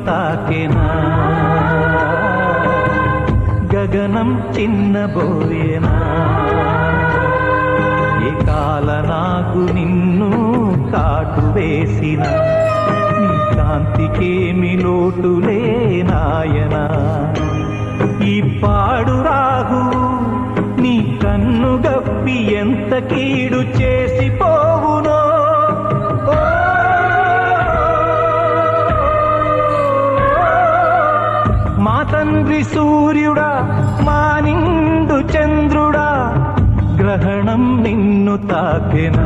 తాకెనా గగనం చిన్నబోయేనా ఏ కాల నాకు నిన్ను కాటు వేసిన నీ కాంతికేమి లోటులే నాయనా ఈ పాడు రాగు నీ కన్ను గప్పి ఎంత కీడు చేసిపోవునో మా తండ్రి సూర్యుడా మా నిండు చంద్రుడా గ్రహణం నిన్ను తాకెనా